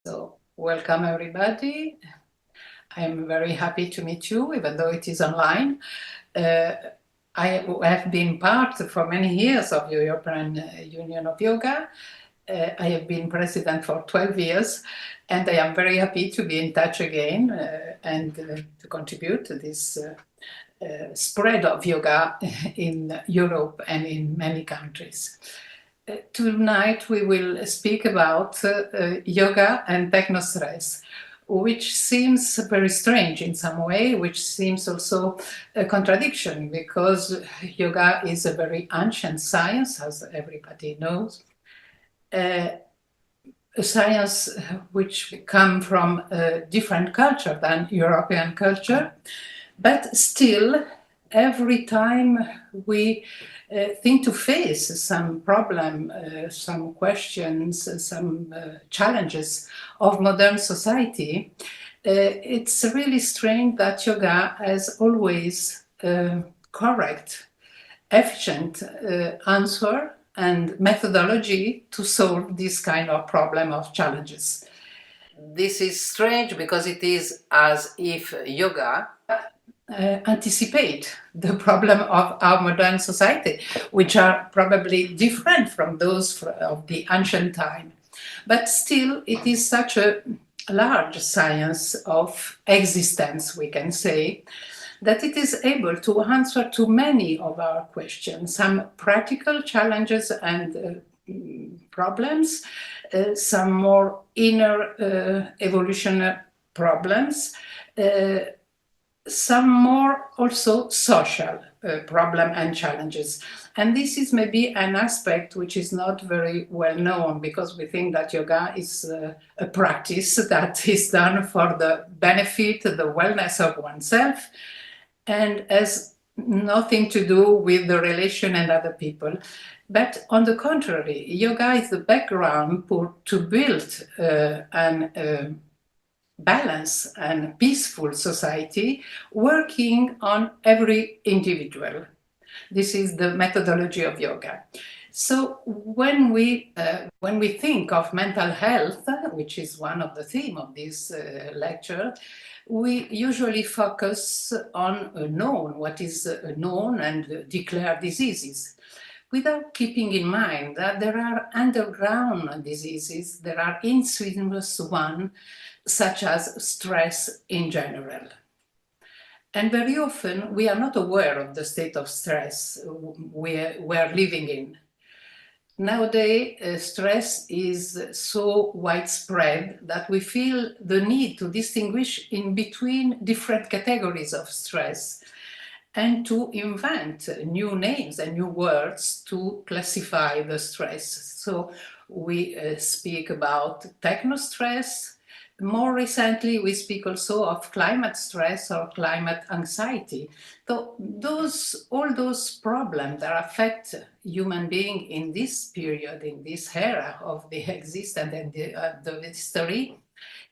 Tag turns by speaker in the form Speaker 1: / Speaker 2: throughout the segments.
Speaker 1: So, welcome everybody. I'm very happy to meet you, even though it is online. I have been part for many years of the European Union of Yoga. I have been president for 12 years, and I am very happy to be in touch again and to contribute to this spread of yoga in Europe and in many countries. Tonight we will speak about yoga and Technostress, which seems very strange in some way, which seems also a contradiction, because yoga is a very ancient science, as everybody knows. A science which come from a different culture than European culture, but still every time we think to face some problem, some questions, some challenges of modern society, it's really strange that yoga has always correct, efficient answer and methodology to solve this kind of problem of challenges. This is strange because it is as if yoga anticipate the problem of our modern society, which are probably different from those of the ancient time. But still, it is such a large science of existence, we can say, that it is able to answer to many of our questions, some practical challenges and problems, some more inner evolutionary problems, some more also social problem and challenges. And this is maybe an aspect which is not very well known, because we think that yoga is a practice that is done for the benefit, the wellness of oneself, and has nothing to do with the relation and other people. But on the contrary, yoga is the background to build an balance and peaceful society, working on every individual. This is the methodology of yoga. So when we think of mental health, which is one of the themes of this lecture, we usually focus on what is known and declared diseases, without keeping in mind that there are underground diseases, there are insidious ones, such as stress in general. And very often we are not aware of the state of stress we are living in. Nowadays, stress is so widespread that we feel the need to distinguish in between different categories of stress and to invent new names and new words to classify the stress. So we speak about technostress. More recently, we speak also of climate stress or climate anxiety. So all those problems that affect human beings in this period, in this era of the existence and the history,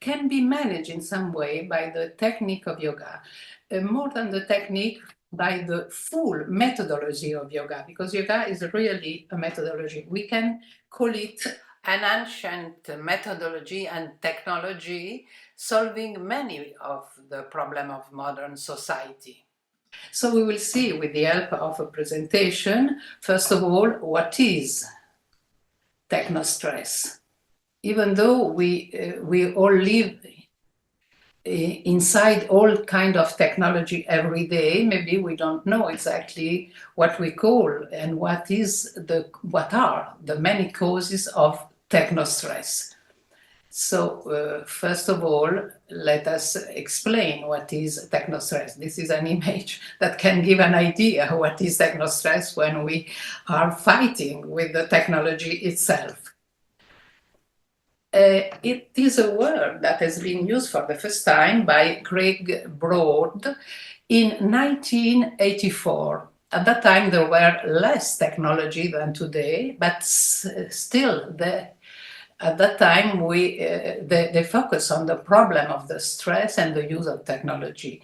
Speaker 1: can be managed in some way by the technique of yoga. More than the technique, by the full methodology of yoga, because yoga is really a methodology. We can call it an ancient methodology and technology solving many of the problems of modern society. So we will see, with the help of a presentation, first of all, what is Technostress. Even though we all live inside all kind of technology every day, maybe we don't know exactly what we call and what are the many causes of technostress. So first of all, let us explain what is technostress. This is an image that can give an idea what is technostress when we are fighting with the technology itself. It is a word that has been used for the first time by Greg Broad in 1984. At that time, there were less technology than today, but still, at that time, they focus on the problem of the stress and the use of technology.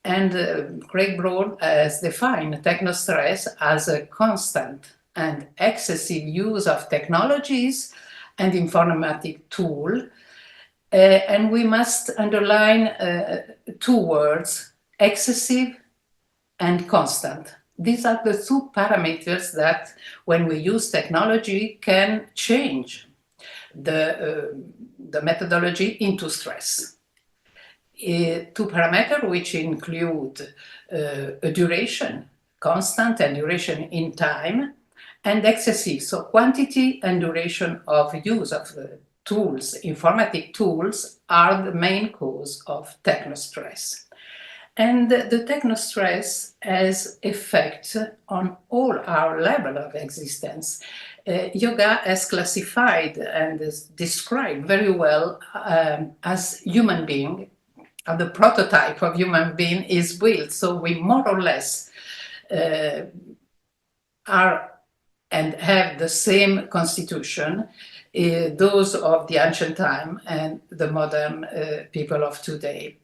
Speaker 1: And Greg Broad has defined technostress as a constant and excessive use of technologies and informatic tool And we must underline two words, excessive and constant. These are the two parameters that, when we use technology, can change the methodology into stress. Two parameters which include a duration, constant and duration in time, and excessive, so quantity and duration of use of the tools, informatic tools, are the main cause of technostress. And the technostress has effect on all our level of existence. Yoga has classified and is described very well as human being. The prototype of human being is built, so we more or less are and have the same constitution, those of the ancient time and the modern people of today.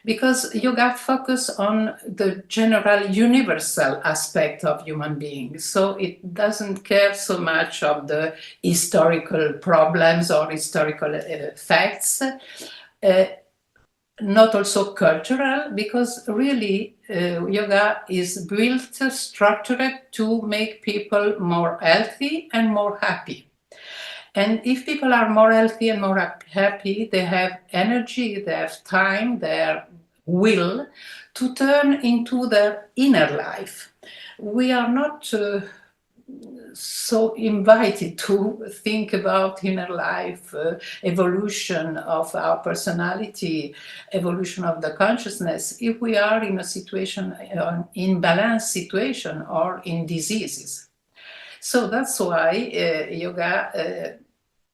Speaker 1: Because yoga focuses on the general universal aspect of human beings. So it doesn't care so much of the historical problems or historical facts. Not also cultural, because really yoga is built, structured to make people more healthy and more happy. And if people are more healthy and more happy, they have energy, they have time, their will to turn into their inner life. We are not so invited to think about inner life, evolution of our personality, evolution of the consciousness, if we are in a situation, in balanced situation or in diseases. So that's why yoga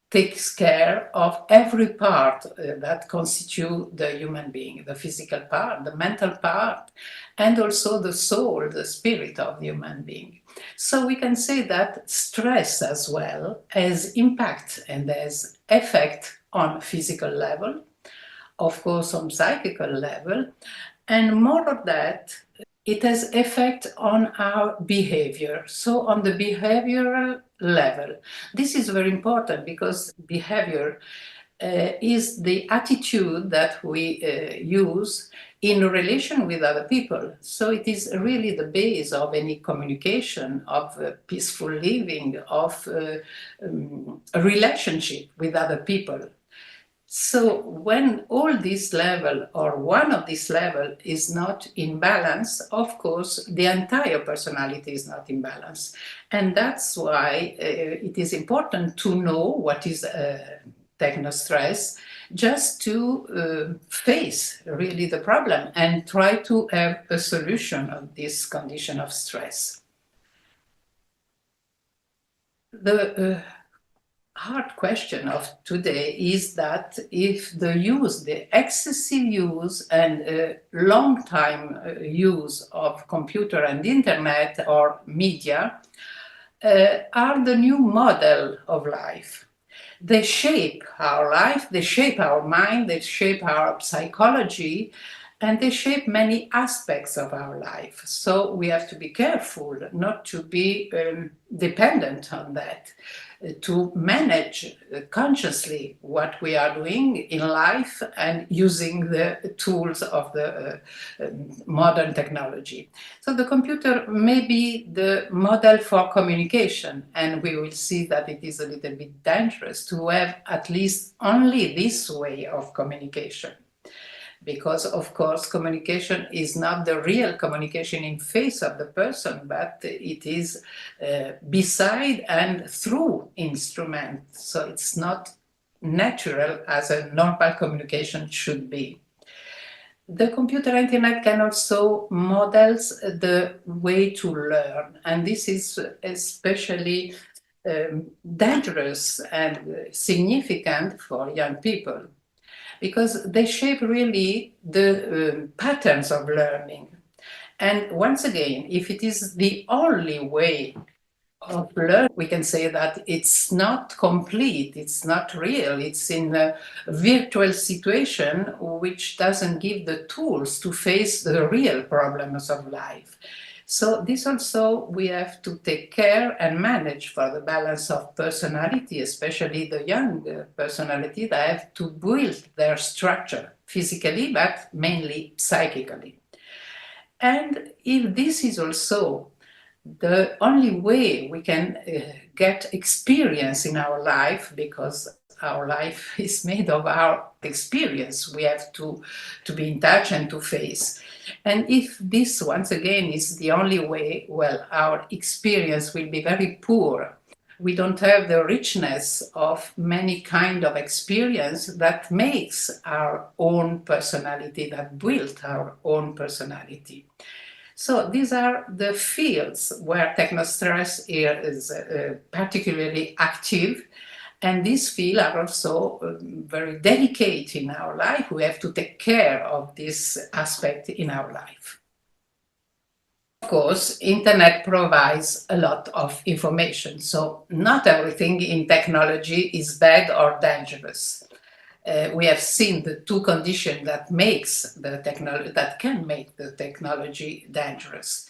Speaker 1: takes care of every part that constitute the human being, the physical part, the mental part, and also the soul, the spirit of the human being. So we can say that stress as well has impact and has effect on physical level, of course on psychical level, and more of that, it has effect on our behavior. So on the behavioral level, this is very important because behavior is the attitude that we use in relation with other people. So it is really the base of any communication, of peaceful living, of a relationship with other people. So when all this level or one of this level is not in balance, of course, the entire personality is not in balance. And that's why it is important to know what is technostress, just to face really the problem and try to have a solution of this condition of stress. The hard question of today is that if the excessive use and long time use of computer and internet or media are the new model of life. They shape our life, they shape our mind, they shape our psychology, and they shape many aspects of our life. So we have to be careful not to be dependent on that, to manage consciously what we are doing in life and using the tools of the modern technology. So the computer may be the model for communication, and we will see that it is a little bit dangerous to have at least only this way of communication. Because, of course, communication is not the real communication in face of the person, but it is beside and through instrument. So it's not natural as a normal communication should be. The computer internet can also models the way to learn, and this is especially dangerous and significant for young people, because they shape really the patterns of learning. And once again, if it is the only way of learning, we can say that it's not complete, it's not real, it's in a virtual situation which doesn't give the tools to face the real problems of life. So this also we have to take care and manage for the balance of personality, especially the young personality that have to build their structure physically, but mainly psychically. And if this is also the only way we can get experience in our life, because our life is made of our experience, we have to be in touch and to face. And if this, once again, is the only way, well, our experience will be very poor. We don't have the richness of many kind of experience that makes our own personality, that built our own personality. So these are the fields where Technostress is particularly active. And these fields are also very delicate in our life. We have to take care of this aspect in our life. Of course, internet provides a lot of information. So not everything in technology is bad or dangerous. We have seen the two conditions that can make the technology dangerous.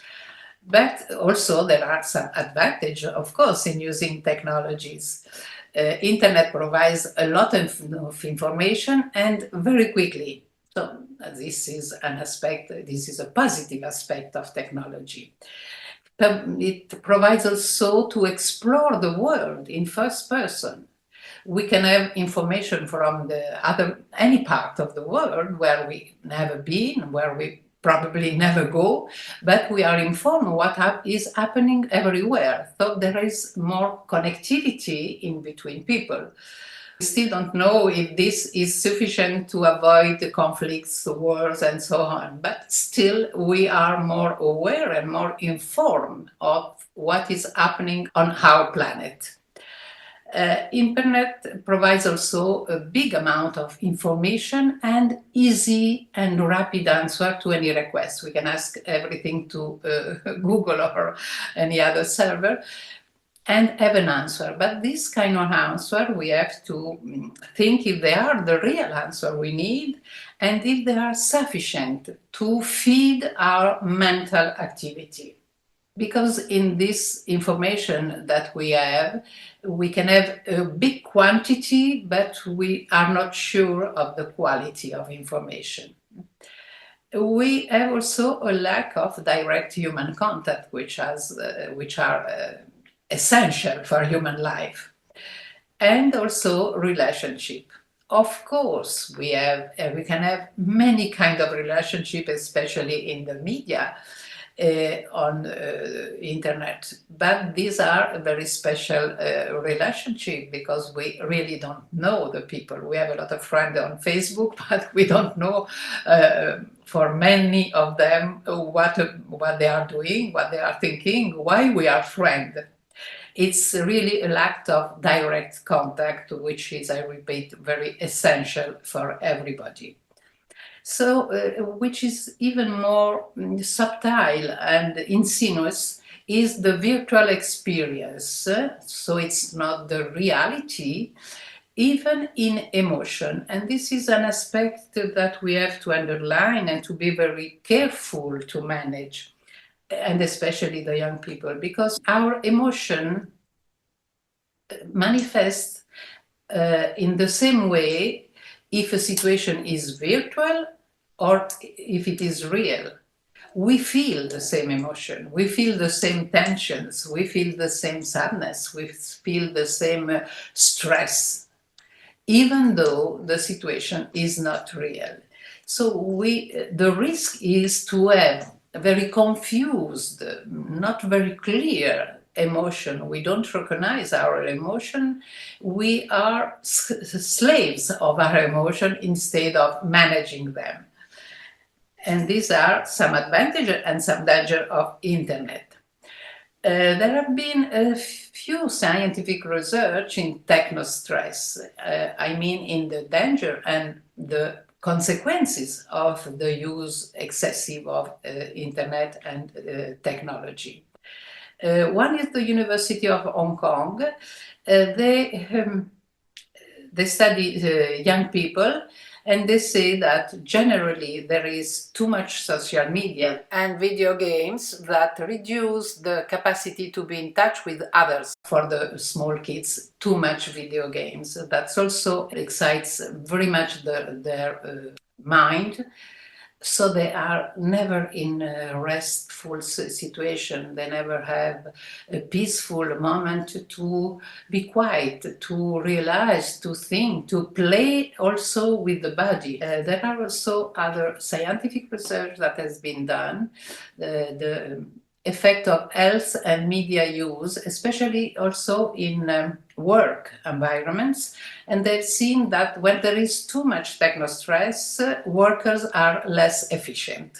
Speaker 1: But also there are some advantages, of course, in using technologies. Internet provides a lot of information and very quickly. So this is an aspect, this is a positive aspect of technology. It provides also to explore the world in first person. We can have information from any part of the world where we never been, where we probably never go, but we are informed what is happening everywhere. So there is more connectivity in between people. We still don't know if this is sufficient to avoid the conflicts, the wars, and so on, but still we are more aware and more informed of what is happening on our planet. Internet provides also a big amount of information and easy and rapid answer to any request. We can ask everything to Google or any other server and have an answer. But this kind of answer, we have to think if they are the real answer we need and if they are sufficient to feed our mental activity. Because in this information that we can have a big quantity, but we are not sure of the quality of information. We have also a lack of direct human contact, which are essential for human life, and also relationship. Of course, we can have many kind of relationship, especially in the media. On internet, but these are a very special relationship because we really don't know the people. We have a lot of friends on Facebook, but we don't know for many of them what they are doing, what they are thinking, why we are friends. It's really a lack of direct contact, which is, I repeat, very essential for everybody. So, which is even more subtle and insidious is the virtual experience. So it's not the reality, even in emotion. And this is an aspect that we have to underline and to be very careful to manage, and especially the young people, because our emotion manifests in the same way if a situation is virtual or if it is real. We feel the same emotion, we feel the same tensions, we feel the same sadness, we feel the same stress, even though the situation is not real. So the risk is to have a very confused, not very clear emotion. We don't recognize our emotion. We are slaves of our emotion instead of managing them. And these are some advantages and some danger of internet. There have been a few scientific research in technostress, I mean in the danger and the consequences of the use excessive of internet and technology. One is the University of Hong Kong. They study young people And they say that generally there is too much social media and video games that reduce the capacity to be in touch with others. For the small kids, too much video games. That also excites very much their mind. So they are never in a restful situation. They never have a peaceful moment to be quiet, to realize, to think, to play also with the body. There are also other scientific research that has been done. The effect of health and media use, especially also in work environments. And they've seen that when there is too much technostress, workers are less efficient.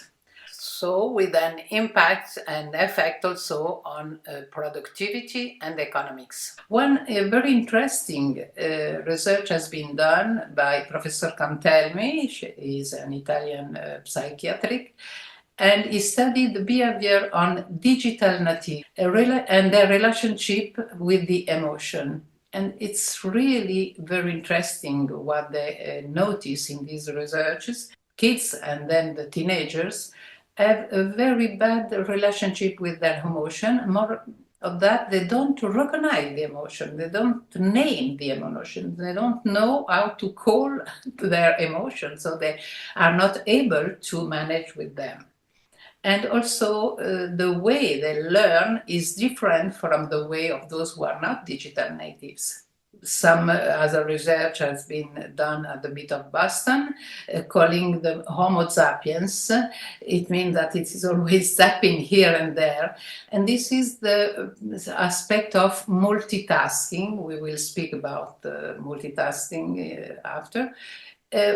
Speaker 1: So with an impact and effect also on productivity and economics. One very interesting research has been done by Professor Cantelmi. She is an Italian psychiatric, and he studied the behavior on digital natives and their relationship with the emotion. And it's really very interesting what they notice in these researches. Kids and then the teenagers have a very bad relationship with their emotion. More of that, they don't recognize the emotion, they don't name the emotion, they don't know how to call their emotions, so they are not able to manage with them. And also the way they learn is different from the way of those who are not digital natives. Some other research has been done at the bit of Boston, calling them Homo sapiens. It means that it is always zapping here and there. And this is the aspect of multitasking. We will speak about multitasking after,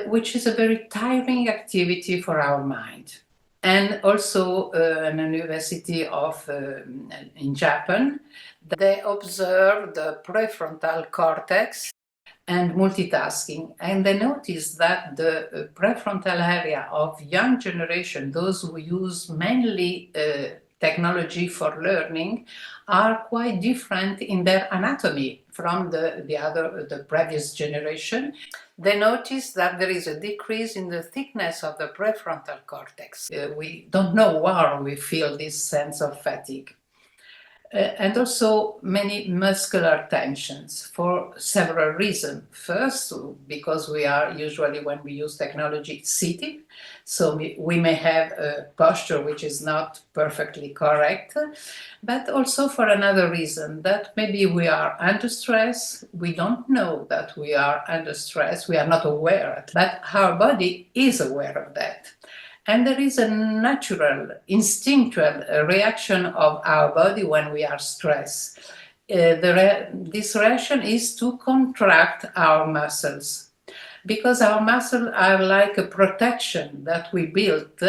Speaker 1: which is a very tiring activity for our mind. And also an university in Japan, they observed the prefrontal cortex and multitasking, and they noticed that the prefrontal area of young generation, those who use mainly technology for learning, are quite different in their anatomy from the previous generation. They notice that there is a decrease in the thickness of the prefrontal cortex. We don't know why we feel this sense of fatigue. And also many muscular tensions for several reasons. First, because we are usually, when we use technology, sitting, so we may have a posture which is not perfectly correct, but also for another reason, that maybe we are under stress, we don't know that we are under stress, we are not aware, but our body is aware of that. And there is a natural, instinctual reaction of our body when we are stressed. This reaction is to contract our muscles, because our muscles are like a protection that we built,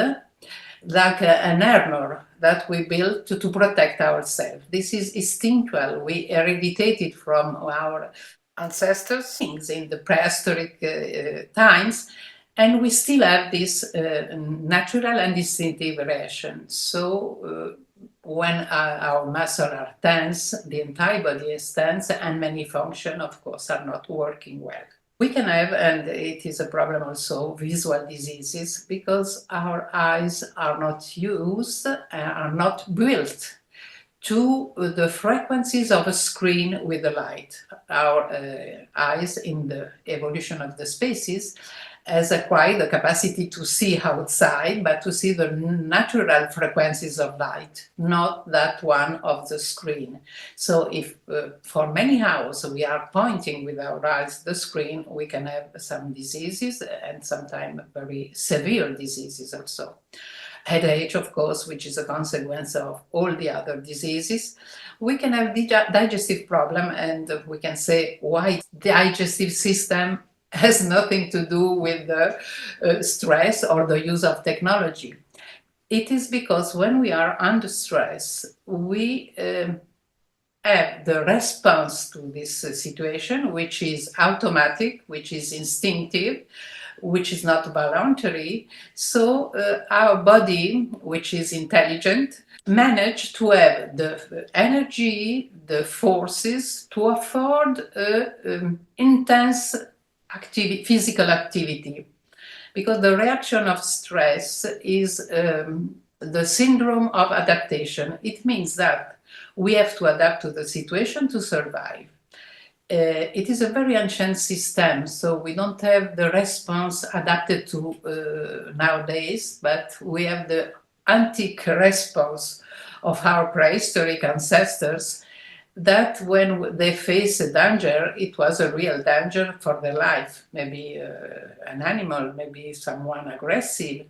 Speaker 1: like an armor that we built to protect ourselves. This is instinctual. We hereditate it from our ancestors in the prehistoric times. And we still have this natural and instinctive reaction. So when our muscles are tense, the entire body is tense, and many functions, of course, are not working well. We can have, and it is a problem also, visual diseases, because our eyes are not used, are not built to the frequencies of a screen with the light. Our eyes, in the evolution of the species, has acquired the capacity to see outside, but to see the natural frequencies of light, not that one of the screen. So if for many hours we are pointing with our eyes the screen, we can have some diseases, and sometimes very severe diseases also. Headache, of course, which is a consequence of all the other diseases. We can have digestive problem, and we can say why the digestive system has nothing to do with the stress or the use of technology. It is because when we are under stress, we have the response to this situation, which is automatic, which is instinctive, which is not voluntary. So our body, which is intelligent, managed to have the energy, the forces to afford intense physical activity. because the reaction of stress is the syndrome of adaptation. It means that we have to adapt to the situation to survive. It is a very ancient system, so we don't have the response adapted to nowadays, but we have the antique response of our prehistoric ancestors, that when they face a danger, it was a real danger for their life, maybe an animal, maybe someone aggressive.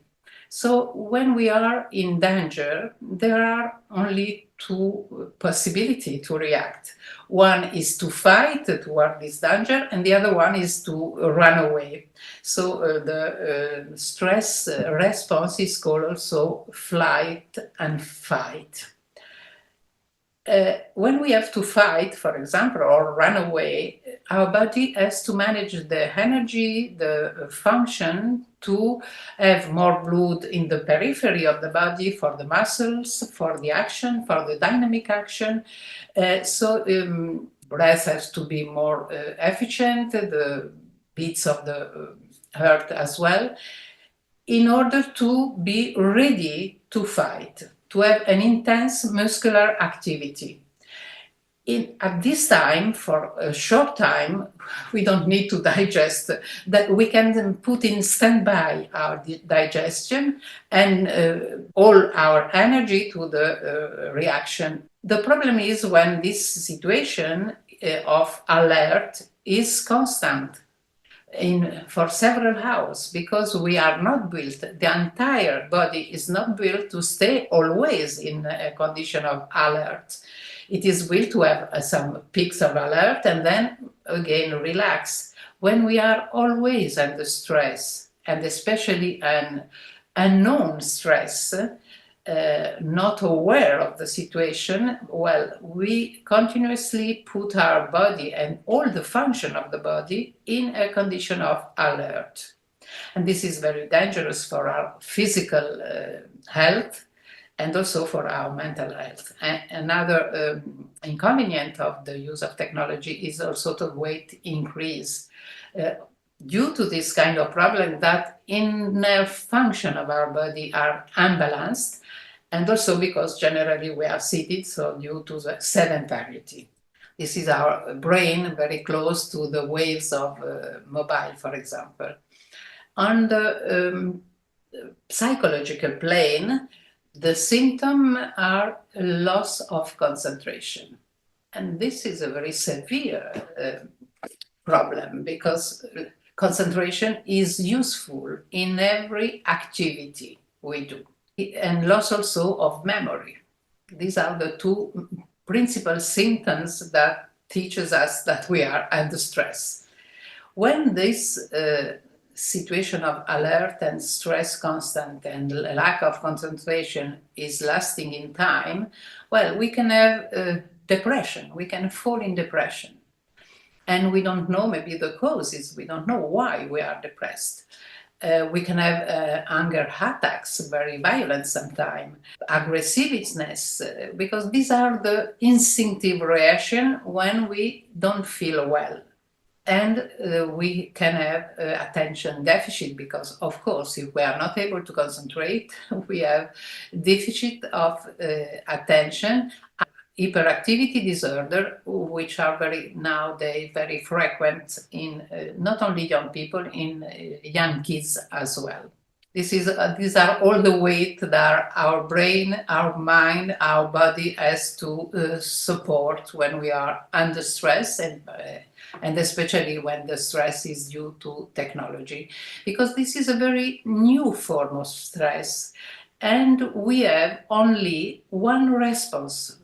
Speaker 1: So when we are in danger, there are only two possibilities to react. One is to fight toward this danger, and the other one is to run away. So the stress response is called also flight and fight. When we have to fight, for example, or run away, our body has to manage the energy, the function to have more blood in the periphery of the body for the muscles, for the action, for the dynamic action. Breath has to be more efficient, the beats of the heart as well, in order to be ready to fight, to have an intense muscular activity. At this time, for a short time, we don't need to digest, that we can then put in standby our digestion and all our energy to the reaction. The problem is when this situation of alert is constant for several hours, because we are not built, the entire body is not built to stay always in a condition of alert. It is built to have some peaks of alert and then again relax. When we are always under stress, and especially an unknown stress, not aware of the situation, well, we continuously put our body and all the function of the body in a condition of alert. And this is very dangerous for our physical health and also for our mental health. Another inconvenience of the use of technology is also the weight increase. Due to this kind of problem, that inner function of our body are unbalanced, and also because generally we are seated, so due to the sedentarity. This is our brain very close to the waves of mobile, for example. On the psychological plane, the symptoms are loss of concentration. And this is a very severe problem, because concentration is useful in every activity we do, and loss also of memory. These are the two principal symptoms that teaches us that we are under stress. When this situation of alert and stress constant and lack of concentration is lasting in time, well, we can have depression, we can fall in depression. And we don't know maybe the causes, we don't know why we are depressed. We can have anger attacks, very violent sometimes, aggressiveness, because these are the instinctive reaction when we don't feel well. And we can have attention deficit, because, of course, if we are not able to concentrate, we have deficit of attention. Hyperactivity disorder, which are nowadays very frequent in not only young people, in young kids as well. These are all the weight that our brain, our mind, our body has to support when we are under stress, and especially when the stress is due to technology, because this is a very new form of stress, and we have only one response.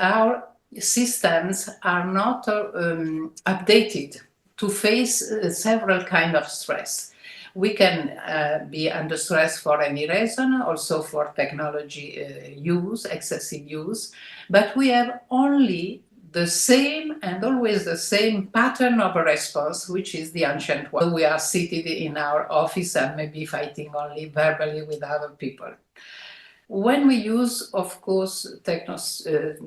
Speaker 1: Our systems are not updated to face several kinds of stress. We can be under stress for any reason, also for technology use, excessive use, but we have only the same and always the same pattern of a response, which is the ancient one. We are seated in our office and maybe fighting only verbally with other people. When we use, of course,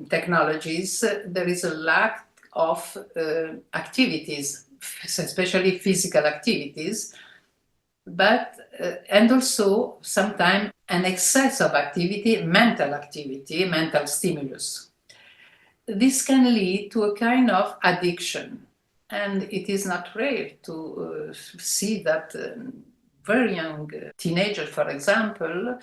Speaker 1: technologies, there is a lack of activities, especially physical activities. but and also sometimes an excess of activity, mental stimulus. This can lead to a kind of addiction, and it is not rare to see that very young teenagers, for example,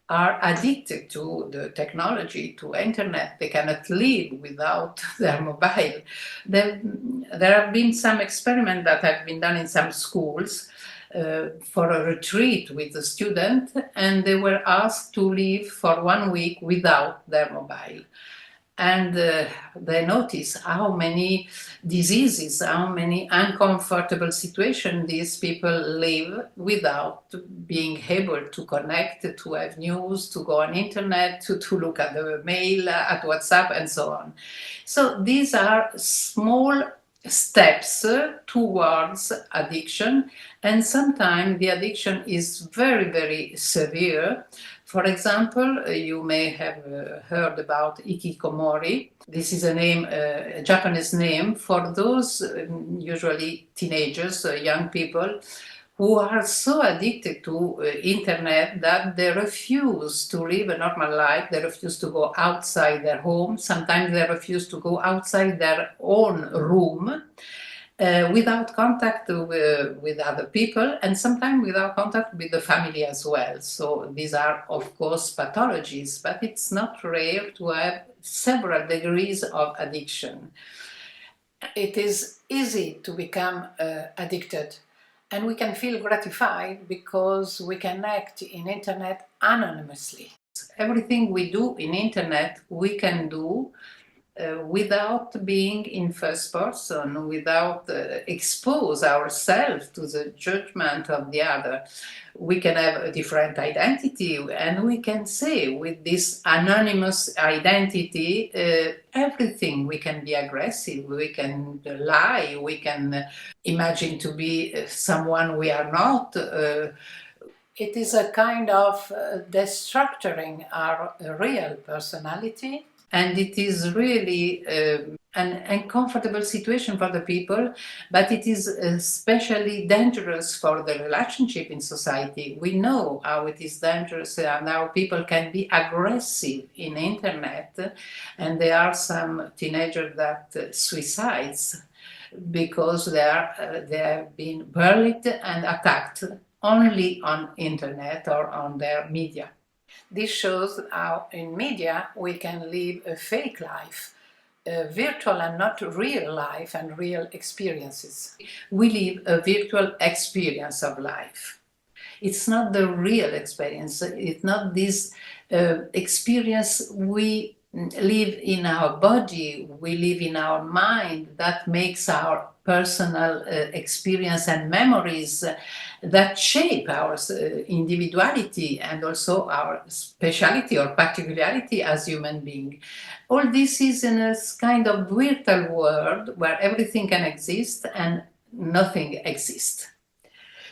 Speaker 1: are addicted to the technology, to internet. They cannot live without their mobile. There have been some experiments that have been done in some schools for a retreat with the student, and they were asked to live for 1 week without their mobile. And they notice how many diseases, how many uncomfortable situations these people live without being able to connect, to have news, to go on internet, to look at the mail, at WhatsApp, and so on. So these are small steps towards addiction, and sometimes the addiction is very, very severe. For example, you may have heard about ikikomori. This is a Japanese name for those usually teenagers, young people, who are so addicted to internet that they refuse to live a normal life. They refuse to go outside their home. Sometimes they refuse to go outside their own room. Without contact with other people, and sometimes without contact with the family as well. So these are, of course, pathologies, but it's not rare to have several degrees of addiction. It is easy to become addicted, and we can feel gratified because we can act in internet anonymously. Everything we do in internet, we can do without being in first person, without expose ourselves to the judgment of the other. We can have a different identity, and we can say with this anonymous identity everything. We can be aggressive, we can lie, we can imagine to be someone we are not. It is a kind of destructuring our real personality, and it is really an uncomfortable situation for the people, but it is especially dangerous for the relationship in society. We know how it is dangerous and how people can be aggressive in internet, and there are some teenagers that suicides because they have been bullied and attacked only on internet or on their media. This shows how in media we can live a fake life, virtual and not real life and real experiences. We live a virtual experience of life. It's not the real experience. It's not this experience we live in our body, we live in our mind, that makes our personal experience and memories that shape our individuality and also our speciality or particularity as human being. All this is in a kind of virtual world where everything can exist and nothing exists.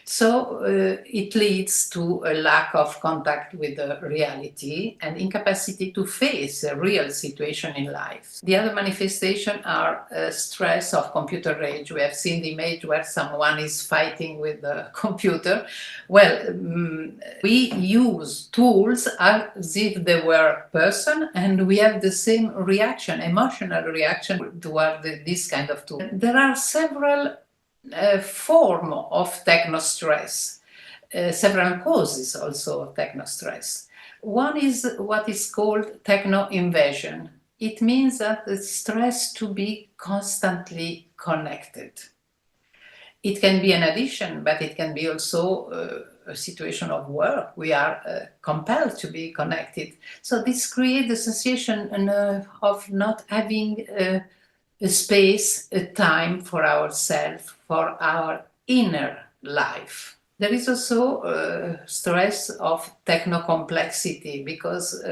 Speaker 1: So it leads to a lack of contact with the reality and incapacity to face a real situation in life. The other manifestation are stress of computer rage. We have seen the image where someone is fighting with the computer. Well, we use tools as if they were a person, and we have the same reaction, emotional reaction toward this kind of tool. There are several form of technostress, several causes also of technostress. One is what is called techno-invasion. It means that the stress to be constantly connected. It can be an addiction, but it can be also a situation of work. We are compelled to be connected. So this creates the sensation of not having a space, a time for ourselves, for our inner life. There is also stress of techno-complexity because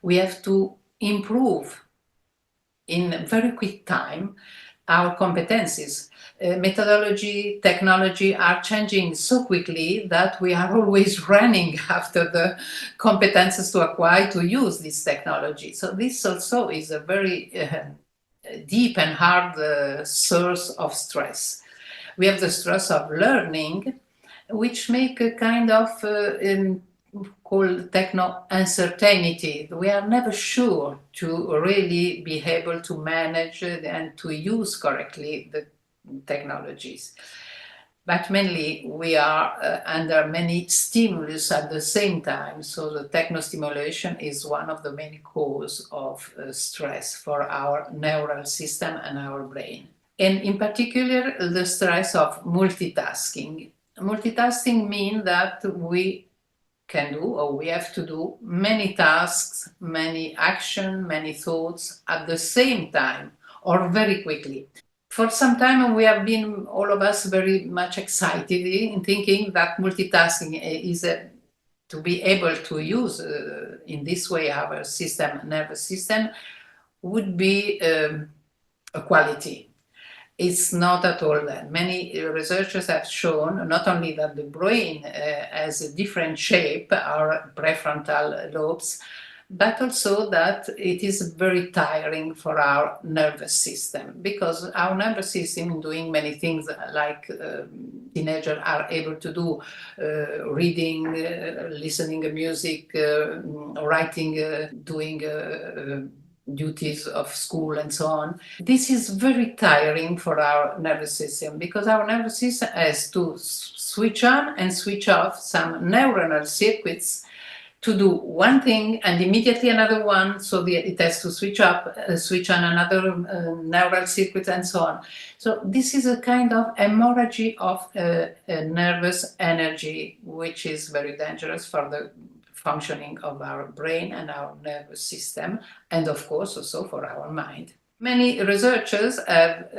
Speaker 1: we have to improve in very quick time our competencies. Methodology, technology are changing so quickly that we are always running after the competences to acquire to use this technology. So this also is a very deep and hard source of stress. We have the stress of learning, which make a kind of called techno uncertainty. We are never sure to really be able to manage and to use correctly the technologies. But mainly we are under many stimulus at the same time. So the technostimulation is one of the main causes of stress for our neural system and our brain. And in particular, the stress of multitasking. Multitasking means that we can do, or we have to do, many tasks, many actions, many thoughts at the same time or very quickly. For some time, we have been, all of us, very much excited in thinking that multitasking is to be able to use in this way our nervous system would be a quality. It's not at all that. Many researchers have shown not only that the brain has a different shape, our prefrontal lobes, but also that it is very tiring for our nervous system, because our nervous system doing many things like teenagers are able to do, reading, listening to music, writing, doing duties of school and so on. This is very tiring for our nervous system, because our nervous system has to switch on and switch off some neuronal circuits to do one thing and immediately another one, so it has to switch on another neural circuit and so on. So this is a kind of hemorrhage of nervous energy, which is very dangerous for the functioning of our brain and our nervous system, and of course also for our mind. Many researchers have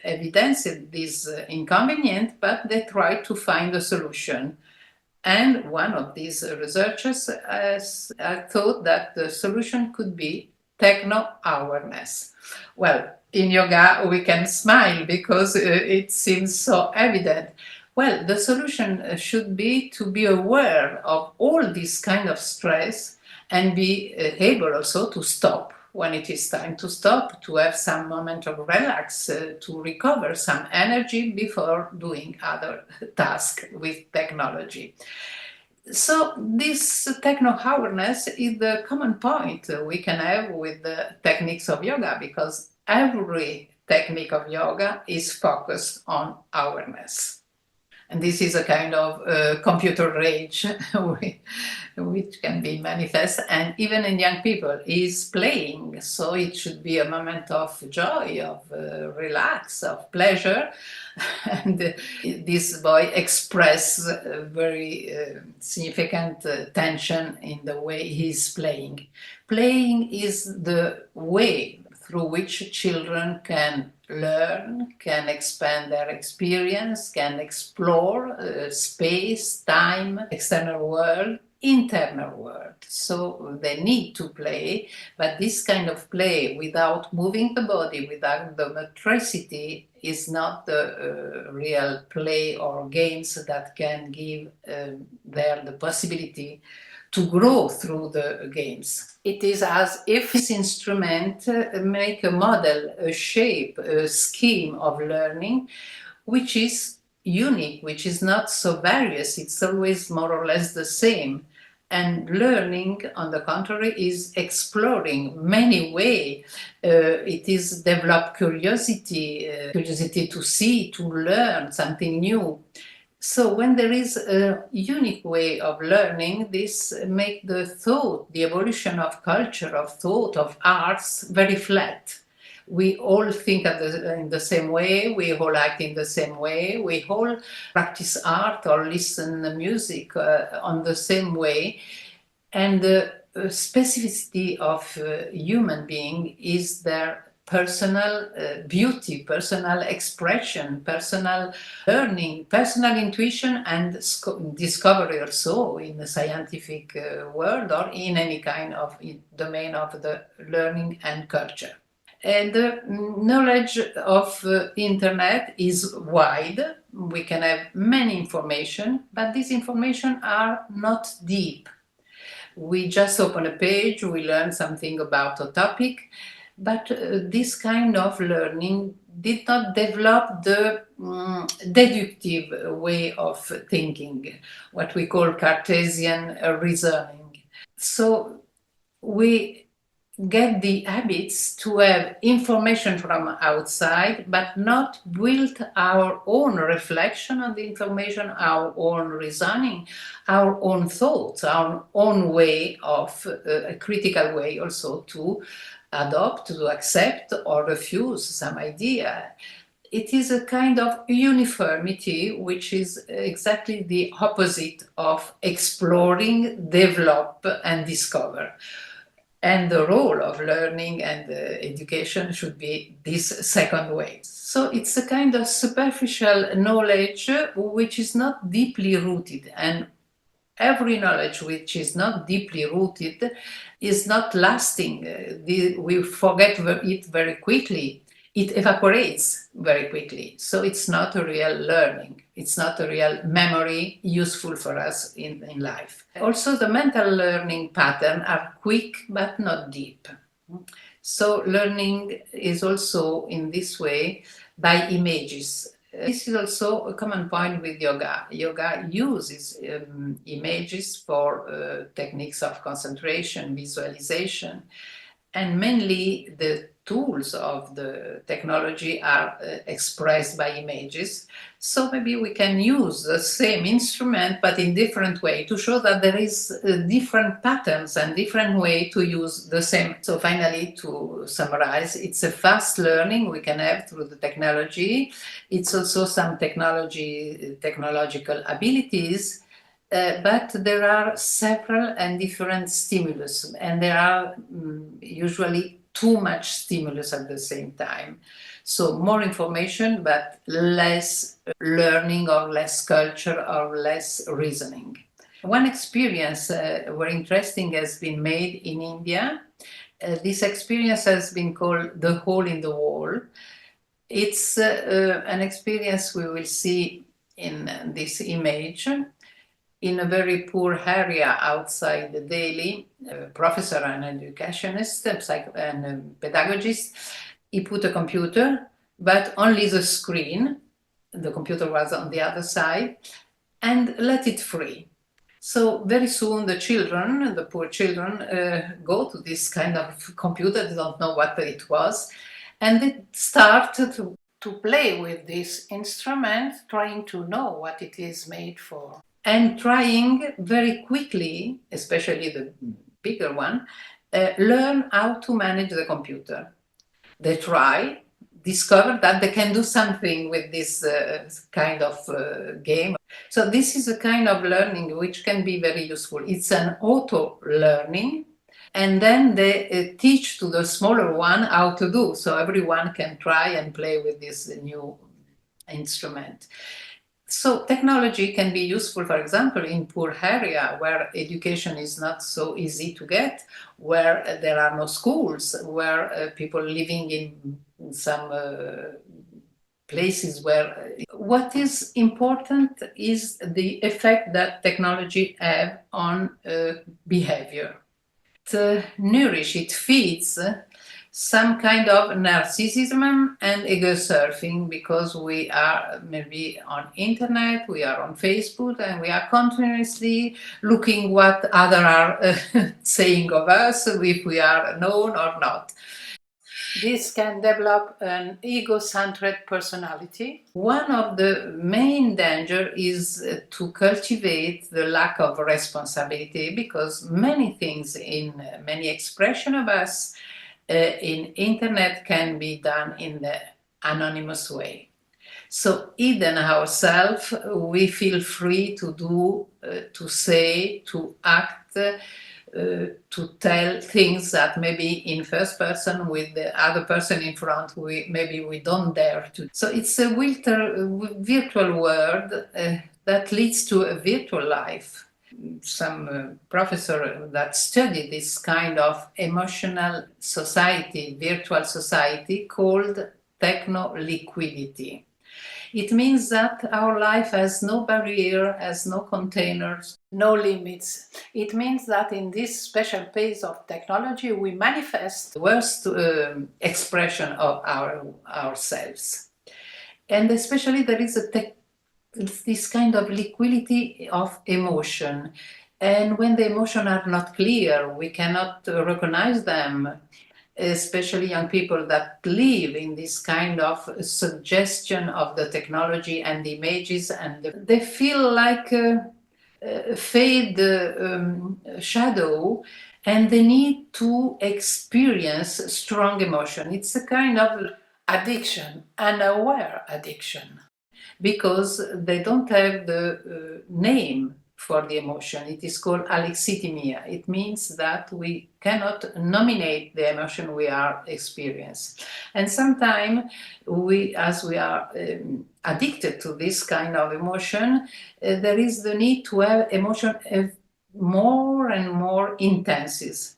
Speaker 1: evidenced this inconvenience, but they try to find a solution. And one of these researchers has thought that the solution could be techno-awareness. Well, in yoga we can smile because it seems so evident. Well, the solution should be to be aware of all this kind of stress and be able also to stop when it is time to stop, to have some moment of relax, to recover some energy before doing other tasks with technology. So this techno-awareness is the common point we can have with the techniques of yoga, because every technique of yoga is focused on awareness. And this is a kind of computer rage which can be manifest, and even in young people is playing. So it should be a moment of joy, of relax, of pleasure. And this boy expresses very significant tension in the way he's playing. Playing is the way through which children can learn, can expand their experience, can explore space, time, external world, internal world. So they need to play, but this kind of play without moving the body, without the motricity, is not the real play or games that can give there the possibility to grow through the games. It is as if this instrument make a model, a shape, a scheme of learning, which is unique, which is not so various. It's always more or less the same. And learning, on the contrary, is exploring many ways. It is develop curiosity, curiosity to see, to learn something new. So when there is a unique way of learning, this makes the thought, the evolution of culture, of thought, of arts, very flat. We all think in the same way, we all act in the same way, we all practice art or listen to music on the same way. And the specificity of human being is their personal beauty, personal expression, personal learning, personal intuition, and discovery also in the scientific world or in any kind of domain of the learning and culture. And the knowledge of internet is wide. We can have many information, but these information are not deep. We just open a page, we learn something about a topic, but this kind of learning did not develop the deductive way of thinking, what we call Cartesian reasoning. So we get the habits to have information from outside, but not build our own reflection on the information, our own reasoning, our own thoughts, our own way of, a critical way also to adopt, to accept or refuse some idea. It is a kind of uniformity, which is exactly the opposite of exploring, develop, and discover. And the role of learning and education should be this second way. So it's a kind of superficial knowledge which is not deeply rooted. And every knowledge which is not deeply rooted is not lasting. We forget it very quickly. It evaporates very quickly. So it's not a real learning. It's not a real memory useful for us in life. Also, the mental learning patterns are quick but not deep. So learning is also in this way by images. This is also a common point with yoga. Yoga uses images for techniques of concentration, visualization, and mainly the tools of the technology are expressed by images. So maybe we can use the same instrument but in different way to show that there is different patterns and different way to use the same. So finally, to summarize, it's a fast learning we can have through the technology. It's also some technological abilities. But there are several and different stimulus, and there are usually too much stimulus at the same time. So more information, but less learning or less culture or less reasoning. One experience very interesting has been made in India. This experience has been called the hole in the wall. It's an experience we will see in this image. In a very poor area outside Delhi, a professor and educationist and a pedagogist, he put a computer, but only the screen, the computer was on the other side, and let it free. So very soon the poor children, go to this kind of computer, they don't know what it was, and they start to play with this instrument, trying to know what it is made for. And trying very quickly, especially the bigger one, learn how to manage the computer. They try, discover that they can do something with this kind of game. So this is a kind of learning which can be very useful. It's an auto-learning, and then they teach to the smaller one how to do. So everyone can try and play with this new instrument. So technology can be useful, for example, in poor area where education is not so easy to get, where there are no schools, where people living in some places where what is important is the effect that technology have on behavior. It it feeds some kind of narcissism and ego surfing, because we are maybe on internet, we are on Facebook, and we are continuously looking what others are saying of us, if we are known or not. This can develop an ego-centered personality. One of the main dangers is to cultivate the lack of responsibility, because many things in many expression of us in internet can be done in the anonymous way. So hidden ourselves, we feel free to do, to say, to act, to tell things that maybe in first person with the other person in front, maybe we don't dare to. So it's a virtual world that leads to a virtual life. Some professor that studied this kind of emotional society, virtual society, called techno-liquidity. It means that our life has no barrier, has no containers, no limits. It means that in this special phase of technology, we manifest the worst expression of ourselves. And especially there is this kind of liquidity of emotion. And when the emotions are not clear, we cannot recognize them, especially young people that live in this kind of suggestion of the technology and the images, and they feel like a fade shadow, and they need to experience strong emotion. It's a kind of addiction, unaware addiction, because they don't have the name for the emotion. It is called alexithymia. It means that we cannot nominate the emotion we are experiencing. And sometimes we, as we are addicted to this kind of emotion, there is the need to have emotion more and more intense.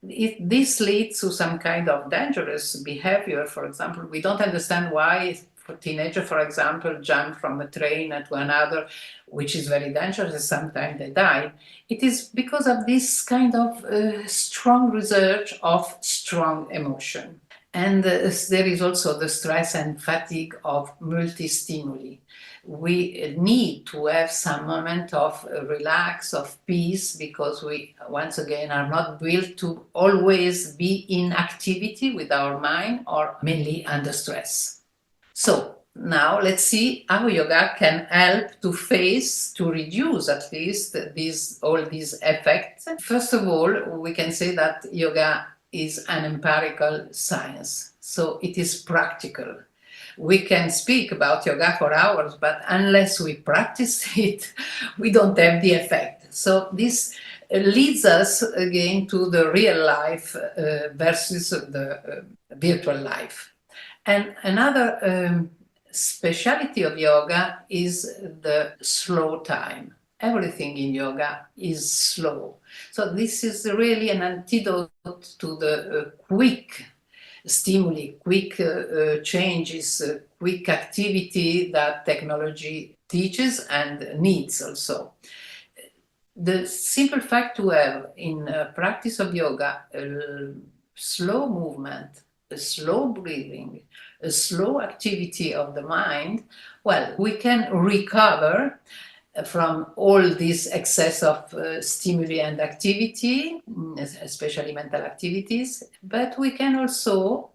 Speaker 1: This leads to some kind of dangerous behavior. For example, we don't understand why for teenager, for example, jump from a train to another, which is very dangerous. Sometimes they die. It is because of this kind of strong research of strong emotion. And there is also the stress and fatigue of multi-stimuli. We need to have some moment of relax, of peace, because we, once again, are not built to always be in activity with our mind or mainly under stress. So now let's see how yoga can help to face, to reduce at least all these effects. First of all, we can say that yoga is an empirical science, so it is practical. We can speak about yoga for hours, but unless we practice it, we don't have the effect. So this leads us again to the real life versus the virtual life. And another speciality of yoga is the slow time. Everything in yoga is slow. So this is really an antidote to the quick stimuli, quick changes, quick activity that technology teaches and needs also. The simple fact to have in practice of yoga slow movement, a slow breathing, a slow activity of the mind, well, we can recover from all this excess of stimuli and activity, especially mental activities, but we can also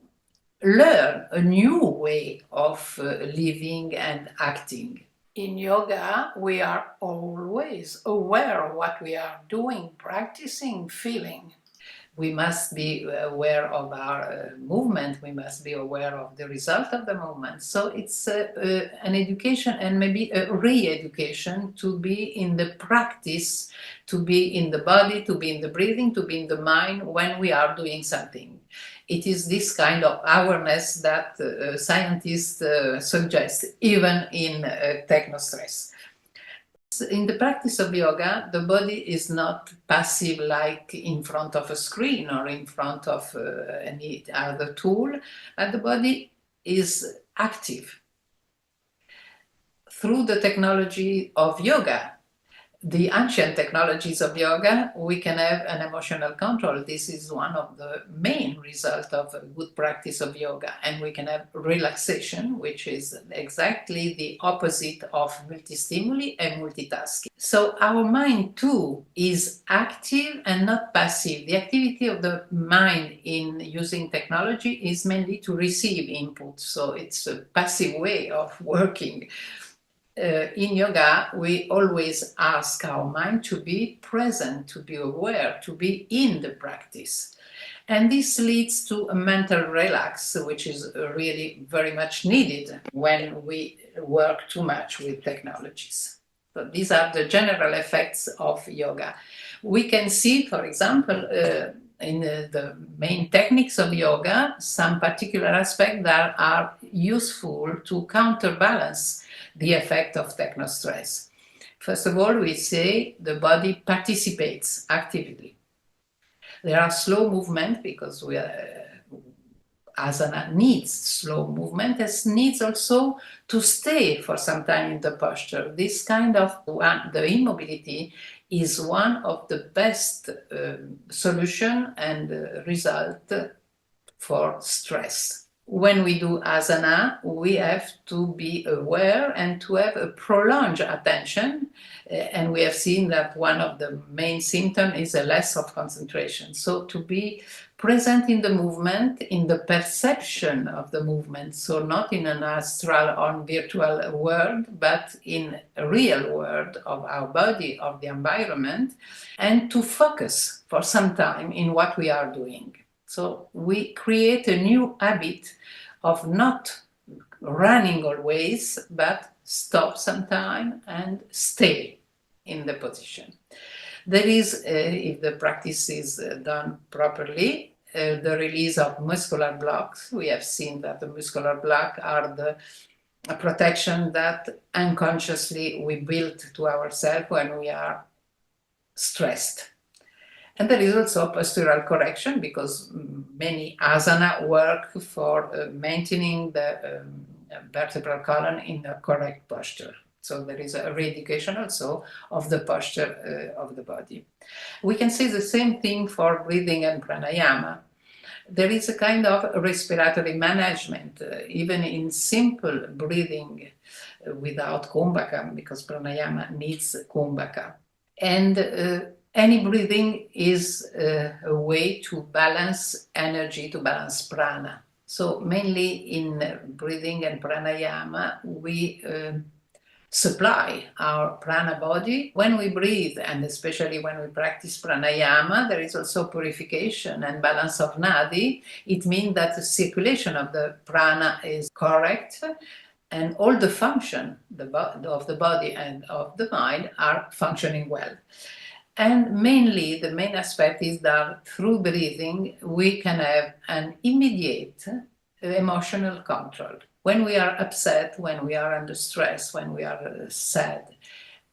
Speaker 1: learn a new way of living and acting. In yoga, we are always aware of what we are doing, practicing, feeling. We must be aware of our movement. We must be aware of the result of the movement. So it's an education and maybe a re-education to be in the practice, to be in the body, to be in the breathing, to be in the mind when we are doing something. It is this kind of awareness that scientists suggest, even in Technostress. In the practice of yoga, the body is not passive like in front of a screen or in front of any other tool, but the body is active. Through the technology of yoga, the ancient technologies of yoga, we can have an emotional control. This is one of the main results of a good practice of yoga. And we can have relaxation, which is exactly the opposite of multi-stimuli and multitasking. So our mind too is active and not passive. The activity of the mind in using technology is mainly to receive input. So it's a passive way of working. In yoga, we always ask our mind to be present, to be aware, to be in the practice. And this leads to a mental relax, which is really very much needed when we work too much with technologies. So these are the general effects of yoga. We can see, for example, in the main techniques of yoga, some particular aspects that are useful to counterbalance the effect of technostress. First of all, we say the body participates actively. There are slow movement because asana needs slow movement, as needs also to stay for some time in the posture. This kind of the immobility is one of the best solution and result for stress. When we do asana, we have to be aware and to have a prolonged attention. And we have seen that one of the main symptoms is a loss of concentration. So to be present in the movement, in the perception of the movement, so not in an astral or virtual world, but in a real world of our body, of the environment, and to focus for some time in what we are doing. So we create a new habit of not running always, but stop sometime and stay in the position. There is, if the practice is done properly, the release of muscular blocks. We have seen that the muscular blocks are the protection that unconsciously we build to ourselves when we are stressed. And there is also postural correction, because many asana work for maintaining the vertebral column in the correct posture. So there is a re-education also of the posture of the body. We can say the same thing for breathing and pranayama. There is a kind of respiratory management, even in simple breathing without kumbhaka, because pranayama needs kumbhaka. And any breathing is a way to balance energy, to balance prana. So mainly in breathing and pranayama, we supply our prana body. When we breathe, and especially when we practice pranayama, there is also purification and balance of nadi. It means that the circulation of the prana is correct, and all the function of the body and of the mind are functioning well. And mainly, the main aspect is that through breathing, we can have an immediate emotional control. When we are upset, when we are under stress, when we are sad,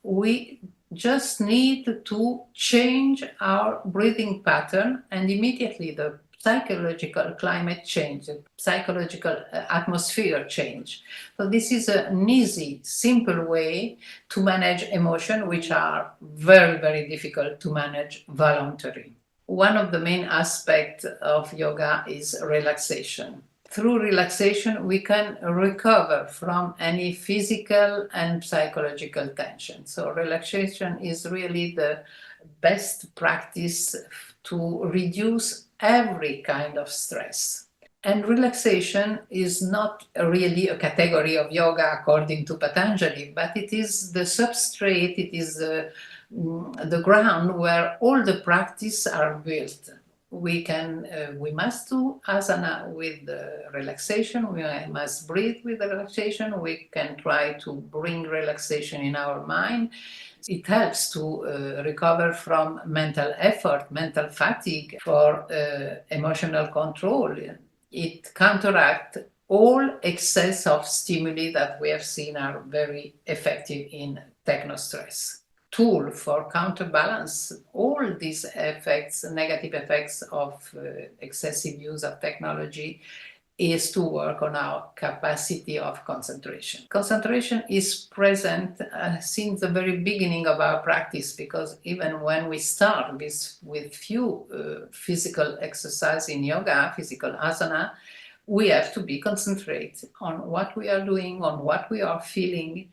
Speaker 1: we just need to change our breathing pattern, and immediately the psychological climate change, the psychological atmosphere change. So this is an easy, simple way to manage emotion, which are very, very difficult to manage voluntarily. One of the main aspects of yoga is relaxation. Through relaxation, we can recover from any physical and psychological tension. So relaxation is really the best practice to reduce every kind of stress. And relaxation is not really a category of yoga according to Patanjali, but it is the substrate, it is the ground where all the practice are built. We must do asana with the relaxation, we must breathe with the relaxation, we can try to bring relaxation in our mind. It helps to recover from mental effort, mental fatigue, for emotional control. It counteracts all excess of stimuli that we have seen are very effective in Technostress. Tool for counterbalance all these effects, negative effects of excessive use of technology, is to work on our capacity of concentration. Concentration is present since the very beginning of our practice, because even when we start with few physical exercise in yoga, physical asana, we have to be concentrated on what we are doing, on what we are feeling,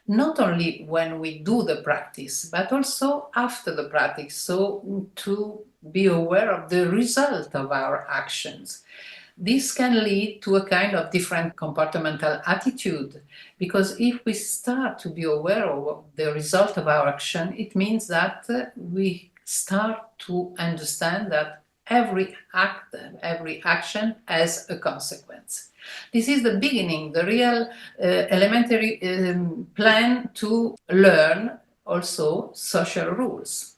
Speaker 1: not only when we do the practice, but also after the practice, so to be aware of the result of our actions. This can lead to a kind of different comportamental attitude, because if we start to be aware of the result of our action, it means that we start to understand that every act, every action has a consequence. This is the beginning, the real elementary plan to learn also social rules,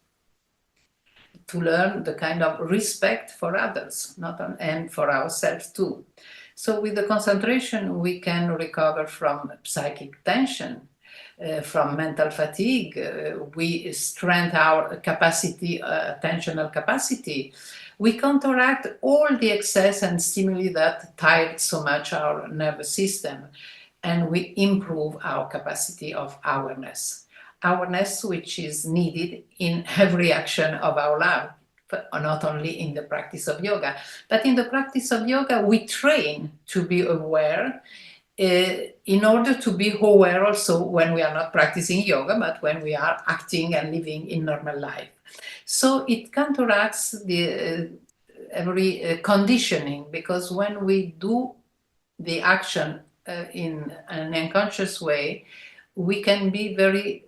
Speaker 1: to learn the kind of respect for others, and for ourselves too. So with the concentration, we can recover from psychic tension, from mental fatigue. We strengthen our capacity, attentional capacity. We counteract all the excess and stimuli that tired so much our nervous system, and we improve our capacity of awareness. Awareness which is needed in every action of our life, not only in the practice of yoga, but in the practice of yoga, we train to be aware in order to be aware also when we are not practicing yoga, but when we are acting and living in normal life. So it counteracts the every conditioning, because when we do the action in an unconscious way, we can be very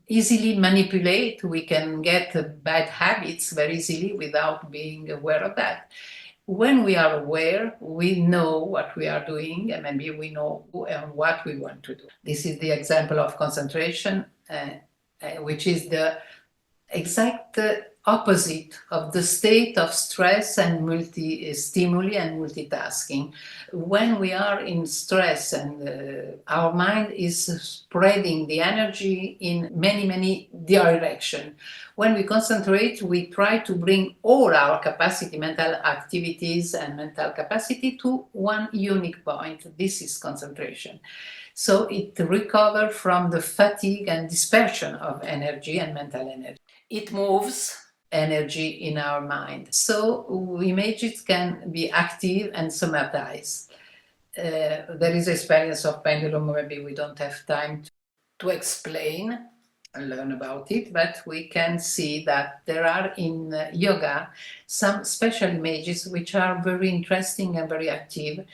Speaker 1: easily manipulated. We can get bad habits very easily without being aware of that. When we are aware, we know what we are doing, and maybe we know who and what we want to do. This is the example of concentration, which is the exact opposite of the state of stress and multi-stimuli and multitasking. When we are in stress and our mind is spreading the energy in many directions. When we concentrate, we try to bring all our capacity, mental activities and mental capacity to one unique point. This is concentration. So it recovers from the fatigue and dispersion of energy and mental energy. It moves energy in our mind. So images can be active and somatized. There is experience of pendulum, maybe we don't have time to explain and learn about it, but we can see that there are in yoga some special images which are very interesting and very active.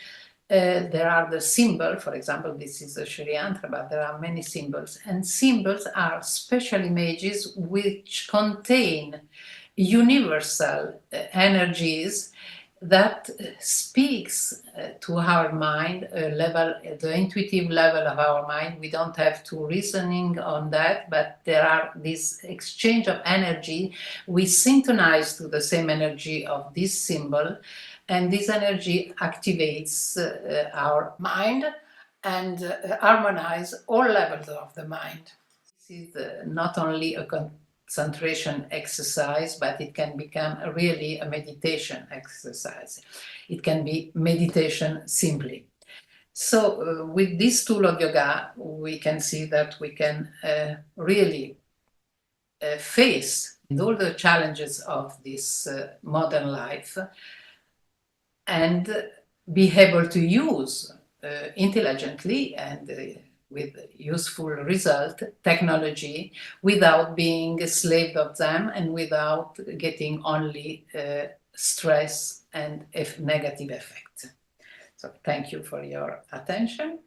Speaker 1: There are the symbols, for example, this is a Sri Yantra, but there are many symbols. And symbols are special images which contain universal energies that speaks to our mind, level, the intuitive level of our mind. We don't have to reasoning on that, but there are this exchange of energy. We synchronize to the same energy of this symbol, and this energy activates our mind and harmonize all levels of the mind. This is not only a concentration exercise, but it can become really a meditation exercise. It can be meditation simply. So with this tool of yoga, we can see that we can really face all the challenges of this modern life and be able to use intelligently and with useful result technology without being a slave of them and without getting only stress and negative effects. So thank you for your attention.